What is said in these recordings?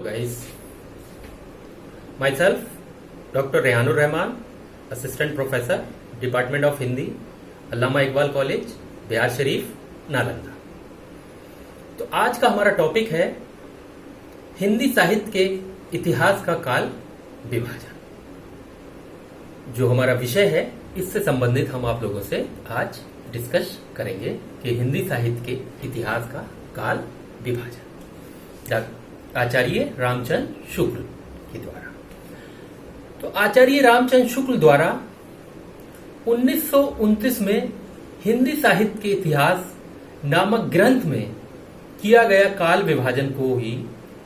guys. Myself, Dr. Rehanur Rahman, Assistant Professor, Department of Hindi, Allama Iqbal college, Bihar Sharif, Nalanda. तो आज का हमारा टॉपिक है हिंदी साहित्य के इतिहास का काल विभाजन। जो हमारा विषय है इससे संबंधित हम आप लोगों से आज डिस्कस करेंगे कि हिंदी साहित्य के इतिहास का काल विभाजन आचार्य रामचंद्र शुक्ल के द्वारा। तो आचार्य रामचंद्र शुक्ल द्वारा 1929 में हिंदी साहित्य के इतिहास नामक ग्रंथ में किया गया काल विभाजन को ही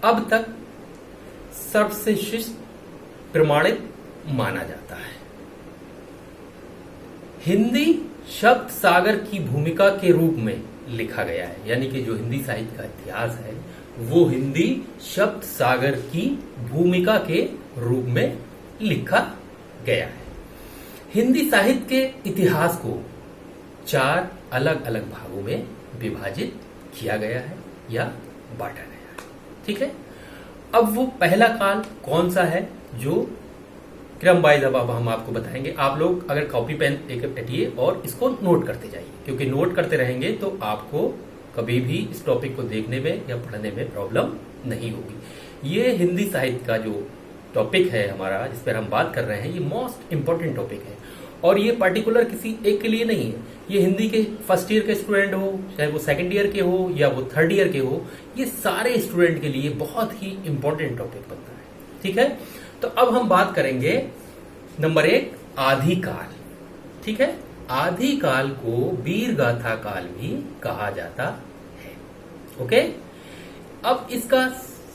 अब तक सर्वश्रेष्ठ प्रमाणित माना जाता है। हिंदी शब्द सागर की भूमिका के रूप में लिखा गया है, यानी कि जो हिंदी साहित्य का इतिहास है वो हिंदी शब्द सागर की भूमिका के रूप में लिखा गया है। हिंदी साहित्य के इतिहास को 4 अलग अलग भागों में विभाजित किया गया है या बांटा गया है। ठीक है, अब वो पहला काल कौन सा है जो क्रम वाइज अब हम आपको बताएंगे। आप लोग अगर कॉपी पेन एक हटिए और इसको नोट करते जाइए, क्योंकि नोट करते रहेंगे तो आपको कभी भी इस टॉपिक को देखने में या पढ़ने में प्रॉब्लम नहीं होगी। ये हिंदी साहित्य का जो टॉपिक है हमारा, जिस पर हम बात कर रहे हैं, ये मोस्ट इंपॉर्टेंट टॉपिक है और ये पर्टिकुलर किसी एक के लिए नहीं है। ये हिंदी के फर्स्ट ईयर के स्टूडेंट हो, चाहे वो सेकंड ईयर के हो या वो थर्ड ईयर के हो, ये सारे स्टूडेंट के लिए बहुत ही इंपॉर्टेंट टॉपिक बनता है। ठीक है, तो अब हम बात करेंगे नंबर 1 आदिकाल। ठीक है, आदिकाल को वीर गाथा काल भी कहा जाता है। ओके, अब इसका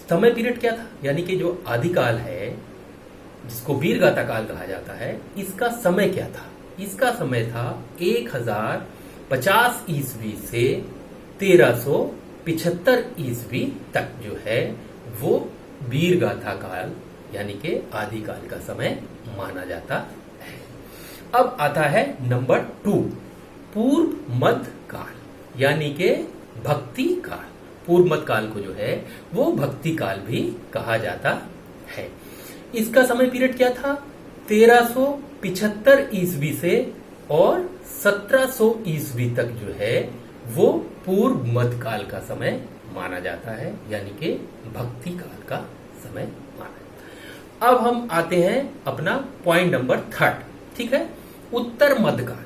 समय पीरियड क्या था, यानी कि जो आदिकाल है जिसको वीर गाथा काल कहा जाता है, इसका समय क्या था? इसका समय था 1050 ईस्वी से 1375 ईस्वी तक जो है वो वीर गाथा काल यानी कि आदिकाल का समय माना जाता है। अब आता है नंबर 2 पूर्व मध्य काल यानी कि भक्ति काल। पूर्व मध्य काल को जो है वो भक्ति काल भी कहा जाता है। इसका समय पीरियड क्या था? 1375 ईस्वी से और 1700 ईस्वी तक जो है वो पूर्व मध्य काल का समय माना जाता है, यानी कि भक्ति काल का समय माना जाता है। अब हम आते हैं अपना पॉइंट नंबर 3। ठीक है, उत्तर मध्यकाल,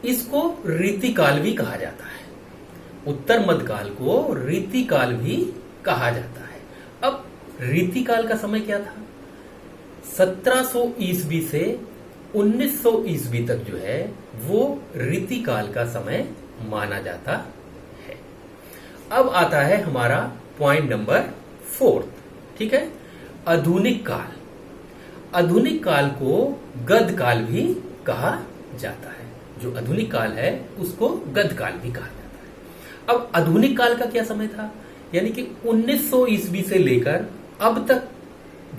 इसको रीतिकाल भी कहा जाता है। उत्तर मध्यकाल को रीतिकाल भी कहा जाता है। अब रीतिकाल का समय क्या था? 1700 ईस्वी से 1900 ईस्वी तक जो है वो रीतिकाल का समय माना जाता है। अब आता है हमारा पॉइंट नंबर 4। ठीक है, आधुनिक काल। आधुनिक काल को गद्य काल भी कहा जाता है। जो आधुनिक काल है उसको गद्य काल भी कहा जाता है। अब आधुनिक काल का क्या समय था? यानी कि 1900 ईस्वी से लेकर अब तक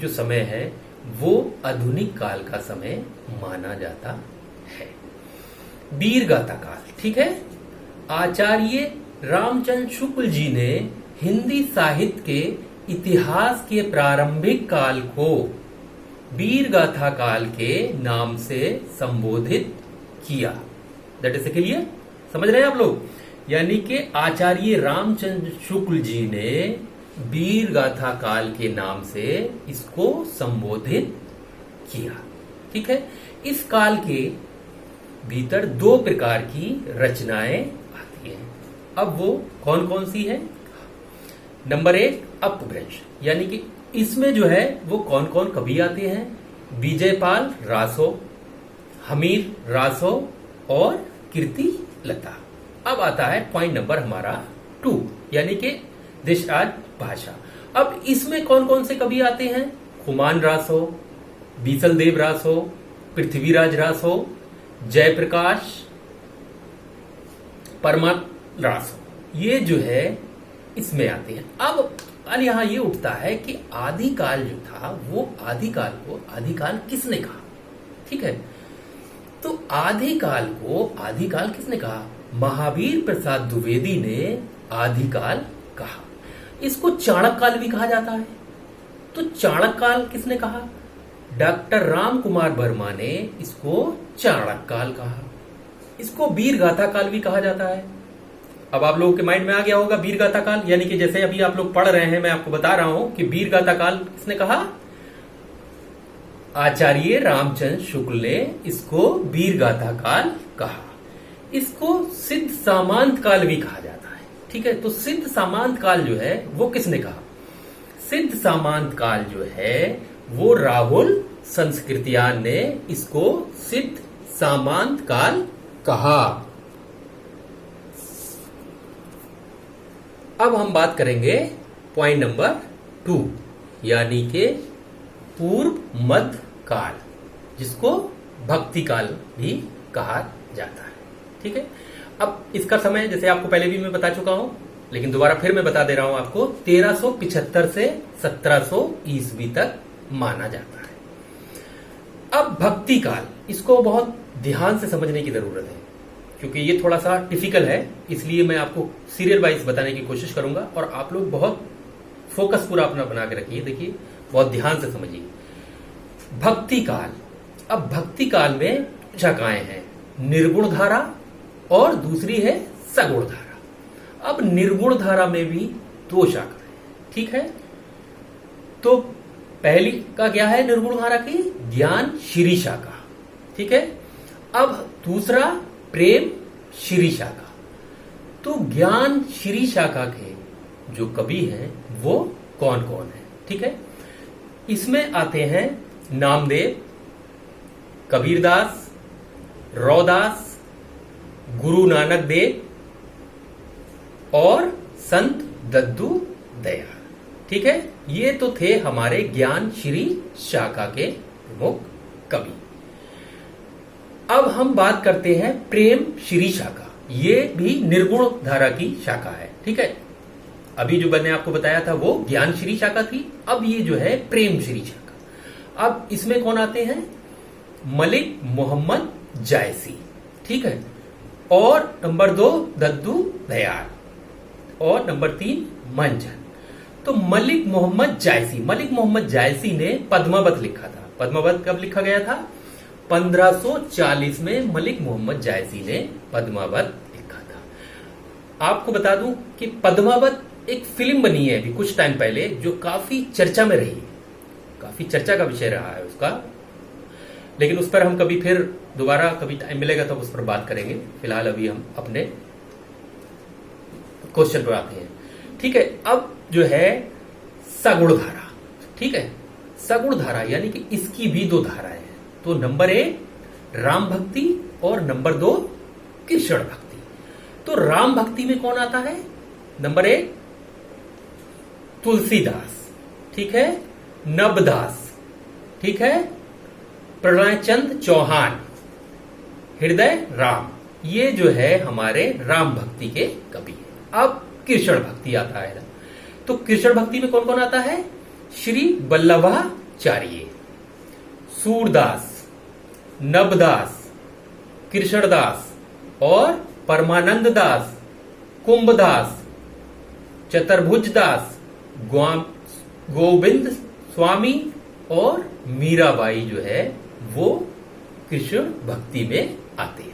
जो समय है वो आधुनिक काल का समय माना जाता है। वीर गाथा काल। ठीक है, आचार्य रामचंद्र शुक्ल जी ने हिंदी साहित्य के इतिहास के प्रारंभिक काल को वीर गाथा काल के नाम से संबोधित किया। That is clear? समझ रहे हैं आप लोग? यानी कि आचार्य रामचंद्र शुक्ल जी ने वीर गाथा काल के नाम से इसको संबोधित किया। ठीक है, इस काल के भीतर 2 प्रकार की रचनाएं आती हैं। अब वो कौन कौन सी है? नंबर 1 अपभ्रंश, यानी कि इसमें जो है वो कौन कौन कवि आते हैं? विजयपाल रासो, हमीर रासो और कीर्ति लता। अब आता है पॉइंट नंबर हमारा 2, यानी कि देशाज भाषा। अब इसमें कौन कौन से कवि आते हैं? खुमान रासो, बीसल देव रासो, पृथ्वीराज रासो, जयप्रकाश, परमात रासो, ये जो है इसमें आते हैं। अब यहां ये उठता है कि आदिकाल जो था वो आदिकाल को आदिकाल किसने कहा? ठीक है, तो आदिकाल को आदिकाल किसने कहा? महावीर प्रसाद द्विवेदी ने आदिकाल कहा। इसको चाणक्य काल भी कहा जाता है। तो चाणक्य काल किसने कहा? डॉक्टर राम कुमार वर्मा ने इसको चाणक्य काल कहा। इसको वीर गाथा काल भी कहा जाता है। अब आप लोगों के माइंड में आ गया होगा वीर गाथा काल, यानी कि जैसे अभी आप लोग पढ़ रहे हैं, मैं आपको बता रहा हूं कि वीर गाथा काल किसने कहा? आचार्य रामचंद्र शुक्ल ने इसको वीर गाथा काल कहा। इसको सिद्ध सामांत काल भी कहा जाता है। ठीक है, तो सिद्ध सामांत काल जो है वो किसने कहा? सिद्ध सामांत काल जो है वो राहुल संस्कृतियान ने इसको सिद्ध सामांत काल कहा। अब हम बात करेंगे पॉइंट नंबर 2, यानी के पूर्व मध्य काल, जिसको भक्ति काल भी कहा जाता है। ठीक है, अब इसका समय जैसे आपको पहले भी मैं बता चुका हूं, लेकिन दोबारा फिर मैं बता दे रहा हूं आपको, 1375 से 1700 ईस्वी तक माना जाता है। अब भक्ति काल, इसको बहुत ध्यान से समझने की जरूरत है, क्योंकि ये थोड़ा सा टिपिकल है, इसलिए मैं आपको सीरियल वाइज बताने की कोशिश करूंगा और आप लोग बहुत फोकस पूरा अपना बना के रखिए। देखिए, बहुत ध्यान से समझिए। भक्ति काल, अब भक्ति काल में शाखाएं हैं, निर्गुण धारा और दूसरी है सगुण धारा। अब निर्गुण धारा में भी 2 शाखाएं। ठीक है, तो पहली का क्या है? निर्गुण धारा की ज्ञान श्री शाखा। ठीक है, अब दूसरा प्रेम श्री शाखा। तो ज्ञान श्री शाखा के जो कवि हैं वो कौन कौन है? ठीक है, इसमें आते हैं नामदेव, कबीरदास, रौदास, गुरु नानक देव और संत दद्दू दयाल। ठीक है, ये तो थे हमारे ज्ञान श्री शाखा के प्रमुख कवि। अब हम बात करते हैं प्रेम श्री शाखा। ये भी निर्गुण धारा की शाखा है। ठीक है, अभी जो मैंने आपको बताया था वो ज्ञान श्री शाखा थी, अब ये जो है प्रेम श्री शाखा। अब इसमें कौन आते हैं? मलिक मोहम्मद जायसी। ठीक है, और नंबर 2 दद्दू दयाल और नंबर 3 मंझन। तो मलिक मोहम्मद जायसी ने पद्मावत लिखा था। पद्मावत कब लिखा गया था? 1540 में मलिक मोहम्मद जायसी ने पद्मावत लिखा था। आपको बता दूं कि पद्मावत एक फिल्म बनी है अभी कुछ टाइम पहले, जो काफी चर्चा में रही है, काफी चर्चा का विषय रहा है उसका, लेकिन उस पर हम कभी फिर दोबारा कभी टाइम मिलेगा तो उस पर बात करेंगे। फिलहाल अभी हम अपने क्वेश्चन पर आते हैं। ठीक है, अब जो है सगुण धारा। ठीक है, सगुण धारा यानी कि इसकी भी 2 धाराएं हैं। तो नंबर 1 राम भक्ति और नंबर 2 कृष्ण भक्ति। तो राम भक्ति में कौन आता है? नंबर 1 तुलसीदास। ठीक है, नबदास। ठीक है, प्रणयचंद चौहान, हृदय राम। ये जो है हमारे राम भक्ति के कवि हैं। अब कृष्ण भक्ति आता है। तो कृष्ण भक्ति में कौन कौन आता है? श्री वल्लभाचार्य, सूरदास, नबदास, कृष्णदास और परमानंद दास, कुंभदास, चतुर्भुज दास, गोविंद स्वामी और मीराबाई जो है वो कृष्ण भक्ति में आते हैं।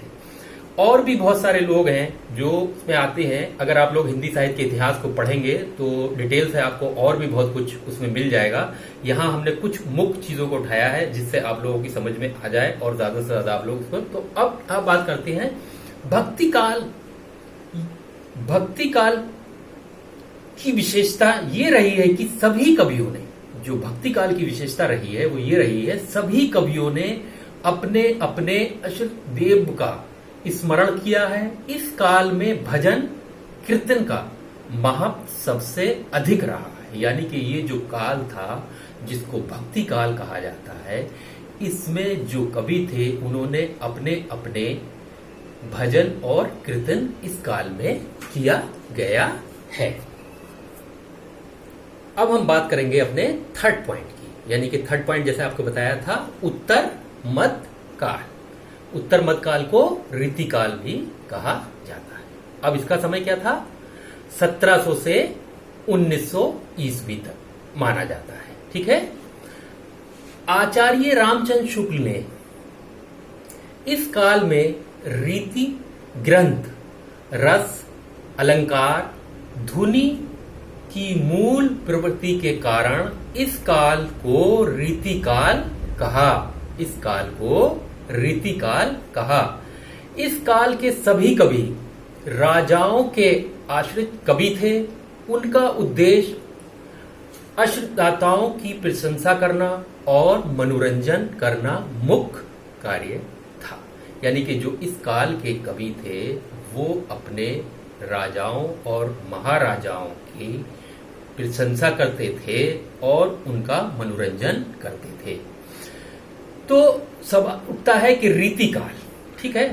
और भी बहुत सारे लोग हैं जो उसमें आते हैं। अगर आप लोग हिंदी साहित्य के इतिहास को पढ़ेंगे तो डिटेल से आपको और भी बहुत कुछ उसमें मिल जाएगा। यहाँ हमने कुछ मुख्य चीजों को उठाया है जिससे आप लोगों की समझ में आ जाए और ज्यादा से ज्यादा आप लोग उस पर। तो अब आप बात करते हैं भक्ति काल। भक्ति काल की विशेषता ये रही है कि सभी कवियों ने, जो भक्ति काल की विशेषता रही है वो ये रही है, सभी कवियों ने अपने अपने इष्ट देव का स्मरण किया है। इस काल में भजन कीर्तन का महत्व सबसे अधिक रहा है। यानी कि ये जो काल था जिसको भक्ति काल कहा जाता है, इसमें जो कवि थे उन्होंने अपने अपने भजन और कीर्तन इस काल में किया गया है। अब हम बात करेंगे अपने थर्ड पॉइंट की, यानी कि थर्ड पॉइंट जैसे आपको बताया था उत्तर मध्य काल। उत्तर मध्य काल को रीतिकाल भी कहा जाता है। अब इसका समय क्या था? 1700 से 1900 ईस्वी तक माना जाता है। ठीक है। आचार्य रामचंद्र शुक्ल ने इस काल में रीति ग्रंथ, रस, अलंकार, धुनि की मूल प्रवृत्ति के कारण इस काल को रीतिकाल कहा। इस काल को रीतिकाल कहा। इस काल के सभी कवि राजाओं के आश्रित कवि थे। उनका उद्देश्य आश्रितदाताओं की प्रशंसा करना और मनोरंजन करना मुख्य कार्य था। यानी कि जो इस काल के कवि थे वो अपने राजाओं और महाराजाओं की प्रशंसा करते थे और उनका मनोरंजन करते थे। तो सवाल उठता है कि रीतिकाल, ठीक है,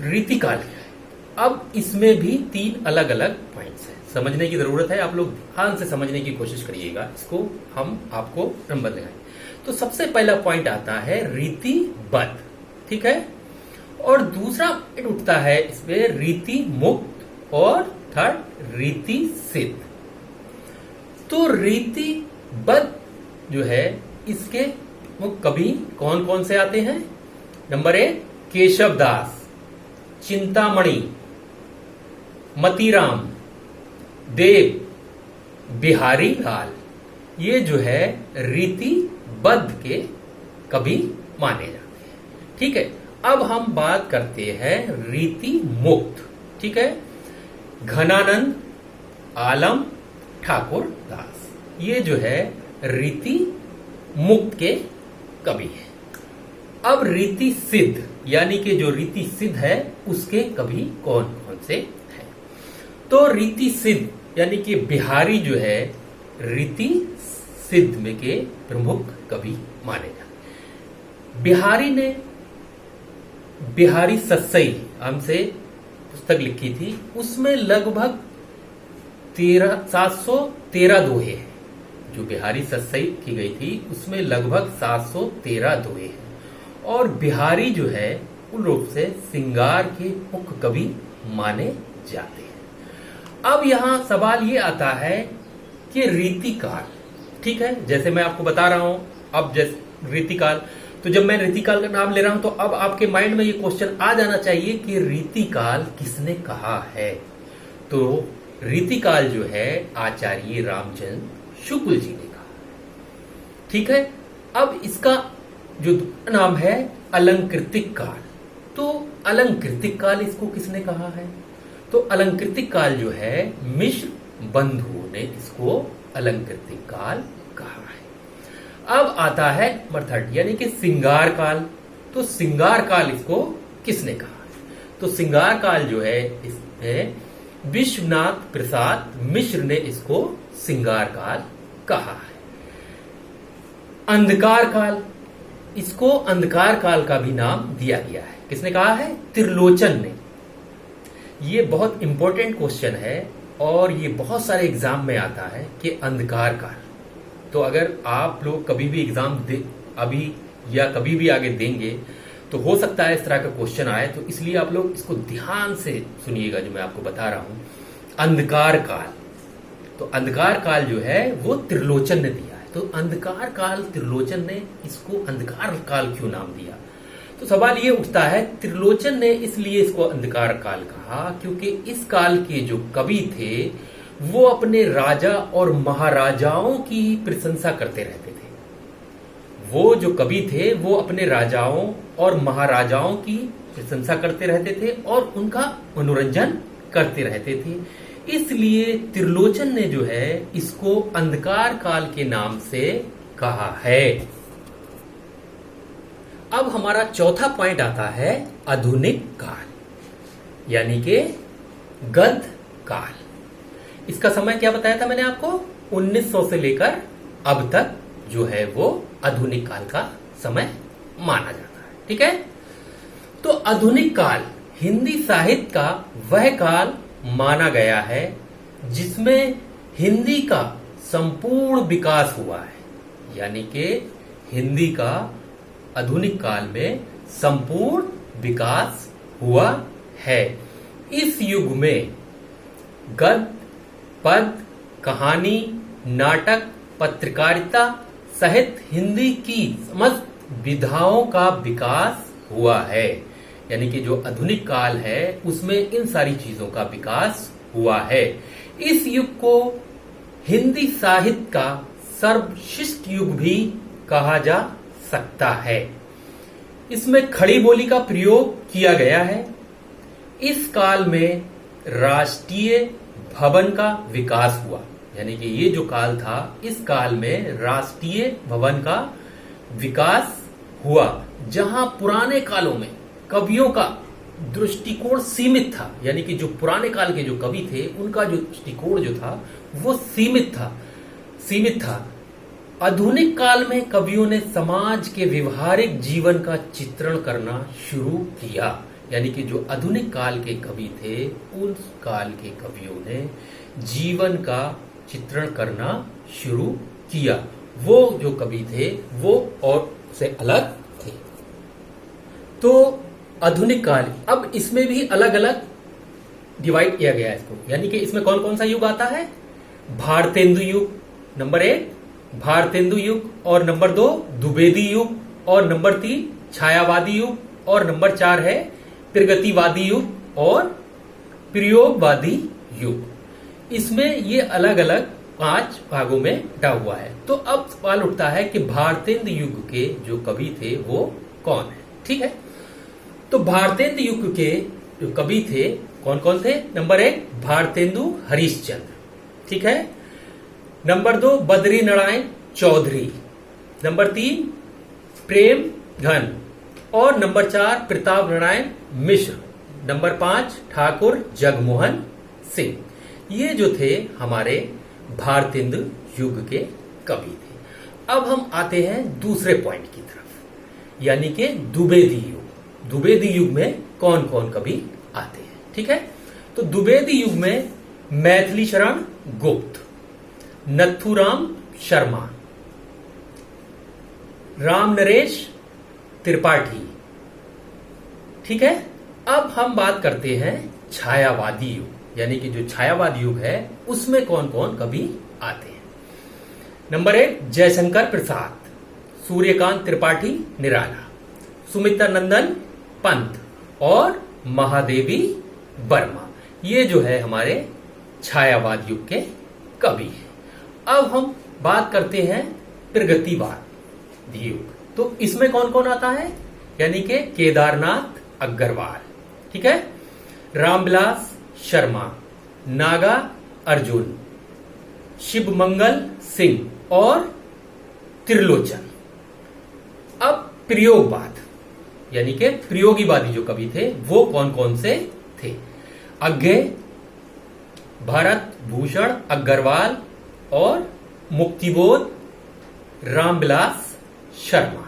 रीतिकाल क्या है। अब इसमें भी 3 अलग अलग पॉइंट्स हैं, समझने की जरूरत है। आप लोग ध्यान से समझने की कोशिश करिएगा, इसको हम आपको नंबर लगाएं। तो सबसे पहला पॉइंट आता है रीतिबद्ध, ठीक है, और दूसरा पॉइंट उठता है इसमें रीति मुक्त और थर्ड रीति सिद्ध। तो रीतिबद्ध जो है इसके कवि कौन कौन से आते हैं? नंबर 1 केशवदास, चिंतामणि, मतीराम, देव, बिहारी लाल, ये जो है रीतिबद्ध के कवि माने जाते हैं। ठीक है। अब हम बात करते हैं रीति मुक्त, ठीक है। घनानंद, आलम, ठाकुर दास, ये जो है रीति मुक्त के कवि हैं। अब रीति सिद्ध यानी कि जो रीति सिद्ध है उसके कवि कौन कौन से हैं? तो रीति सिद्ध यानी कि बिहारी जो है रीति सिद्ध में के प्रमुख कवि माने जाते। बिहारी ने बिहारी सस्सई हमसे पुस्तक लिखी थी, उसमें लगभग 713 दोहे हैं। जो बिहारी सस्सई की गई थी उसमें लगभग 713 दोहे हैं। और बिहारी जो है पूर्ण रूप से श्रृंगार के मुख्य कवि माने जाते हैं। अब यहां सवाल ये आता है कि रीतिकाल, ठीक है, जैसे मैं आपको बता रहा हूं अब जैसे रीतिकाल, तो जब मैं रीतिकाल का नाम ले रहा हूं तो अब आपके माइंड में ये क्वेश्चन आ जाना चाहिए कि रीतिकाल किसने कहा है। तो रीतिकाल जो है आचार्य रामचंद्र शुक्ल जी ने कहा, ठीक है। अब इसका जो नाम है अलंकृतिक काल, तो अलंकृतिक काल इसको किसने कहा है? तो अलंकृतिक काल जो है मिश्र बंधुओं ने इसको अलंकृतिक काल कहा है। अब आता है नंबर 3 यानी कि श्रृंगार काल। तो श्रृंगार काल इसको किसने कहा है? तो श्रृंगार काल जो है इसमें विश्वनाथ प्रसाद मिश्र ने इसको श्रृंगार काल कहा है। अंधकार काल, इसको अंधकार काल का भी नाम दिया गया है। किसने कहा है? त्रिलोचन ने। ये बहुत इंपॉर्टेंट क्वेश्चन है और ये बहुत सारे एग्जाम में आता है कि अंधकार काल। तो अगर आप लोग कभी भी एग्जाम दे अभी या कभी भी आगे देंगे तो हो सकता है इस तरह का क्वेश्चन आए, तो इसलिए आप लोग इसको ध्यान से सुनिएगा जो मैं आपको बता रहा हूं। अंधकार काल, तो अंधकार काल जो है वो त्रिलोचन ने दिया है। तो अंधकार काल त्रिलोचन ने इसको अंधकार काल क्यों नाम दिया? तो सवाल ये उठता है त्रिलोचन ने इसलिए इसको अंधकार काल कहा क्योंकि इस काल के जो कवि थे वो अपने राजा और महाराजाओं की प्रशंसा करते रहते थे। वो जो कवि थे वो अपने राजाओं और महाराजाओं की प्रशंसा करते रहते थे और उनका मनोरंजन करते रहते थे। इसलिए त्रिलोचन ने जो है इसको अंधकार काल के नाम से कहा है। अब हमारा चौथा पॉइंट आता है आधुनिक काल यानी कि गद्य काल। इसका समय क्या बताया था मैंने आपको? 1900 से लेकर अब तक जो है वो आधुनिक काल का समय माना जाता है। ठीक है। तो आधुनिक काल हिंदी साहित्य का वह काल माना गया है जिसमें हिंदी का संपूर्ण विकास हुआ है। यानी कि हिंदी का आधुनिक काल में संपूर्ण विकास हुआ है। इस युग में गद्य, पद्य, कहानी, नाटक, पत्रकारिता सहित हिंदी की समस्त विधाओं का विकास हुआ है। यानी कि जो आधुनिक काल है उसमें इन सारी चीजों का विकास हुआ है। इस युग को हिंदी साहित्य का सर्वश्रेष्ठ युग भी कहा जा सकता है। इसमें खड़ी बोली का प्रयोग किया गया है। इस काल में राष्ट्रीय भवन का विकास हुआ। यानी कि ये जो काल था, इस काल में राष्ट्रीय भवन का विकास हुआ, जहां पुराने कालों में कवियों का दृष्टिकोण सीमित था। यानी कि जो पुराने काल के जो कवि थे उनका जो दृष्टिकोण जो था वो सीमित था। आधुनिक काल में कवियों ने समाज के व्यवहारिक जीवन का चित्रण करना शुरू किया। यानी कि जो आधुनिक काल के कवि थे उस काल के कवियों ने जीवन का चित्रण करना शुरू किया। वो जो कवि थे वो और से अलग थे। तो आधुनिक काल, अब इसमें भी अलग अलग डिवाइड किया गया है इसको। यानी कि इसमें कौन कौन सा युग आता है? भारतेंदु युग नंबर 1, भारतेंदु युग, और नंबर 2 द्विवेदी युग, और नंबर 3 छायावादी युग, और नंबर 4 है प्रगतिवादी युग और प्रयोगवादी युग। इसमें ये अलग अलग 5 भागों में बटा हुआ है। तो अब सवाल उठता है कि भारतेंदु युग के जो कवि थे वो कौन है? ठीक है, तो भारतेंदु युग के जो कवि थे कौन कौन थे? नंबर 1 भारतेंदु हरिश्चंद्र, ठीक है। नंबर 2 बद्री नारायण चौधरी, नंबर 3 प्रेम घन, और नंबर 4 प्रताप नारायण मिश्र, नंबर 5 ठाकुर जगमोहन सिंह। ये जो थे हमारे भारतेंदु युग के कवि थे। अब हम आते हैं दूसरे पॉइंट की तरफ, यानी कि द्विवेदी युग। द्विवेदी युग में कौन कौन कवि आते हैं? ठीक है, तो द्विवेदी युग में मैथिली शरण गुप्त, नथुराम शर्मा, राम नरेश त्रिपाठी, ठीक है। अब हम बात करते हैं छायावादी युग। यानी कि जो छायावादी युग है उसमें कौन कौन कवि आते हैं? नंबर 1 जयशंकर प्रसाद, सूर्यकांत त्रिपाठी निराला, सुमित्रा नंदन पंत और महादेवी वर्मा। ये जो है हमारे छायावाद युग के कवि हैं। अब हम बात करते हैं प्रगतिवाद युग। तो इसमें कौन कौन आता है? यानी कि केदारनाथ अग्रवाल, ठीक है, रामविलास शर्मा, नागा अर्जुन, शिवमंगल सिंह और त्रिलोचन। अब प्रयोगवाद यानी कि प्रयोगीवादी जो कवि थे वो कौन कौन से थे? अज्ञे, भरत भूषण अग्रवाल और मुक्तिबोध रामविलास शर्मा,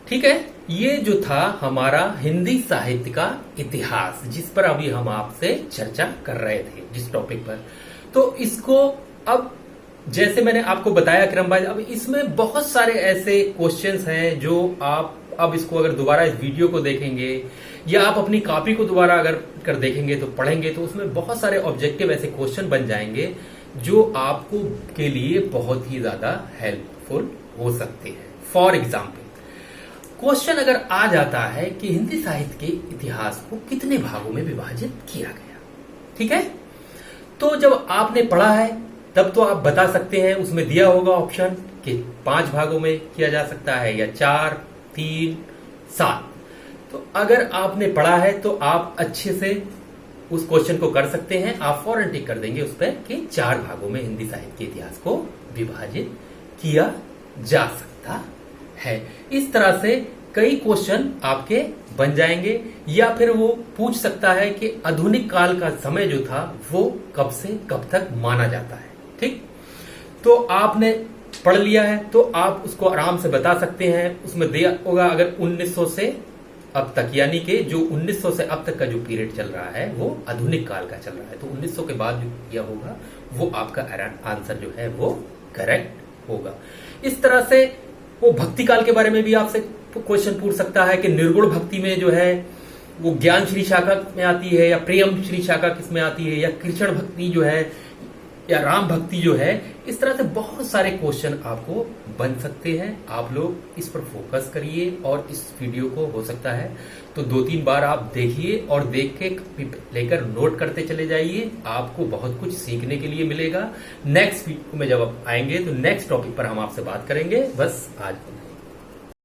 ठीक है। ये जो था हमारा हिंदी साहित्य का इतिहास, जिस पर अभी हम आपसे चर्चा कर रहे थे, जिस टॉपिक पर। तो इसको अब जैसे मैंने आपको बताया क्रमवाइज, अब इसमें बहुत सारे ऐसे क्वेश्चंस हैं जो आप अब इसको अगर दोबारा इस वीडियो को देखेंगे या आप अपनी कॉपी को दोबारा अगर कर देखेंगे तो पढ़ेंगे तो उसमें बहुत सारे ऑब्जेक्टिव ऐसे क्वेश्चन बन जाएंगे जो आपको के लिए बहुत ही ज्यादा हेल्पफुल हो सकते हैं। फॉर एग्जाम्पल, क्वेश्चन अगर आ जाता है कि हिंदी साहित्य के इतिहास को कितने भागों में विभाजित किया गया, ठीक है। तो जब आपने पढ़ा है तब तो आप बता सकते हैं, उसमें दिया होगा ऑप्शन कि 5 भागों में किया जा सकता है या 4, 3, 7। तो अगर आपने पढ़ा है तो आप अच्छे से उस क्वेश्चन को कर सकते हैं। आप फौरन टिक कर देंगे उस पर कि 4 भागों में हिंदी साहित्य के इतिहास को विभाजित किया जा सकता है। इस तरह से कई क्वेश्चन आपके बन जाएंगे। या फिर वो पूछ सकता है कि आधुनिक काल का समय जो था वो कब से कब तक माना जाता है, ठीक। तो आपने पढ़ लिया है तो आप उसको आराम से बता सकते हैं। उसमें दिया होगा अगर 1900 से अब तक, यानी कि जो 1900 से अब तक का जो पीरियड चल रहा है वो आधुनिक काल का चल रहा है, तो 1900 के बाद जो किया होगा वो आपका आंसर जो है वो करेक्ट होगा। इस तरह से वो भक्ति काल के बारे में भी आपसे क्वेश्चन पूछ सकता है कि निर्गुण भक्ति में जो है वो ज्ञान श्री शाखा में आती है या प्रेम श्री शाखा किस में आती है, या कृष्ण भक्ति जो है या राम भक्ति जो है, इस तरह से बहुत सारे क्वेश्चन आपको बन सकते हैं। आप लोग इस पर फोकस करिए और इस वीडियो को हो सकता है तो 2-3 बार आप देखिए और देख के लेकर नोट करते चले जाइए। आपको बहुत कुछ सीखने के लिए मिलेगा। नेक्स्ट वीडियो में जब आप आएंगे तो नेक्स्ट टॉपिक पर हम आपसे बात करेंगे। बस आज